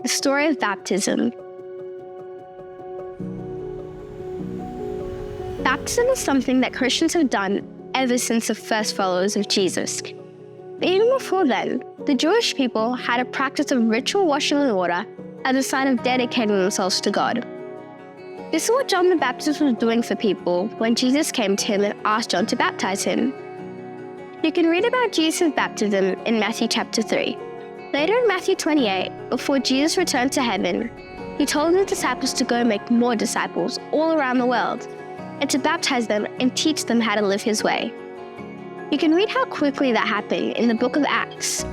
the story of baptism. Baptism is something that Christians have done ever since the first followers of Jesus. But even before then, the Jewish people had a practice of ritual washing in water as a sign of dedicating themselves to God. This is what John the Baptist was doing for people when Jesus came to him and asked John to baptize him. You can read about Jesus' baptism in Matthew chapter 3. Later in Matthew 28, before Jesus returned to heaven, he told his disciples to go make more disciples all around the world, and to baptize them and teach them how to live his way. You can read how quickly that happened in the book of Acts.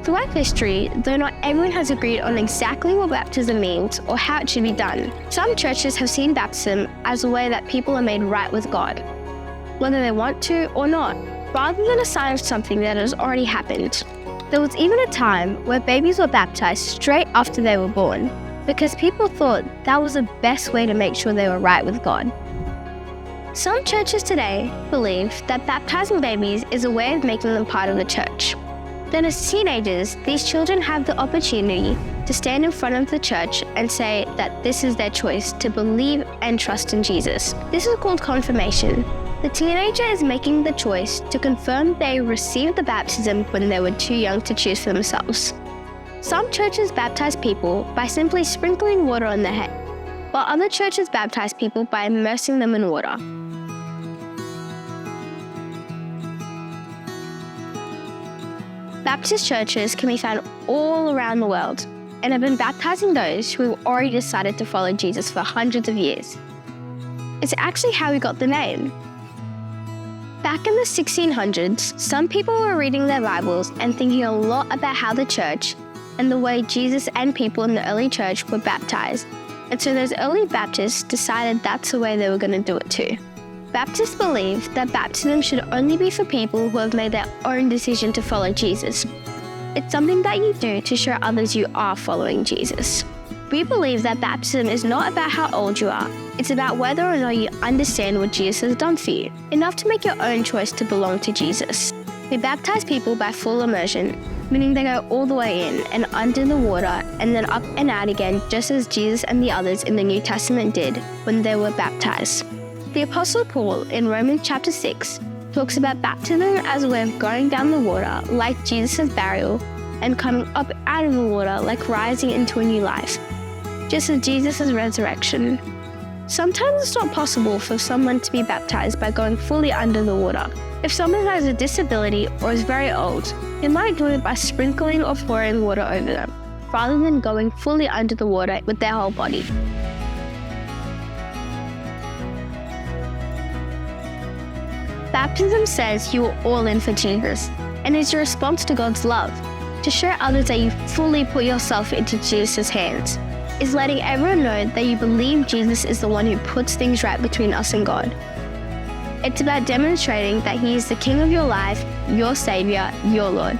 Throughout history, though not everyone has agreed on exactly what baptism means or how it should be done, some churches have seen baptism as a way that people are made right with God, whether they want to or not, rather than a sign of something that has already happened. There was even a time where babies were baptized straight after they were born, because people thought that was the best way to make sure they were right with God. Some churches today believe that baptizing babies is a way of making them part of the church. Then as teenagers, these children have the opportunity to stand in front of the church and say that this is their choice to believe and trust in Jesus. This is called confirmation. The teenager is making the choice to confirm they received the baptism when they were too young to choose for themselves. Some churches baptize people by simply sprinkling water on their head, while other churches baptize people by immersing them in water. Baptist churches can be found all around the world and have been baptizing those who have already decided to follow Jesus for hundreds of years. It's actually how we got the name. Back in the 1600s, some people were reading their Bibles and thinking a lot about how the church and the way Jesus and people in the early church were baptized. And so those early Baptists decided that's the way they were going to do it too. Baptists believe that baptism should only be for people who have made their own decision to follow Jesus. It's something that you do to show others you are following Jesus. We believe that baptism is not about how old you are. It's about whether or not you understand what Jesus has done for you, enough to make your own choice to belong to Jesus. We baptize people by full immersion, meaning they go all the way in and under the water and then up and out again, just as Jesus and the others in the New Testament did when they were baptized. The Apostle Paul in Romans chapter 6 talks about baptism as a way of going down the water like Jesus' burial and coming up out of the water like rising into a new life, just as Jesus' resurrection. Sometimes it's not possible for someone to be baptized by going fully under the water. If someone has a disability or is very old, they might do it by sprinkling or pouring water over them, rather than going fully under the water with their whole body. Baptism says you are all in for Jesus, and is your response to God's love. To show others that you fully put yourself into Jesus' hands, is letting everyone know that you believe Jesus is the one who puts things right between us and God. It's about demonstrating that He is the King of your life, your Savior, your Lord.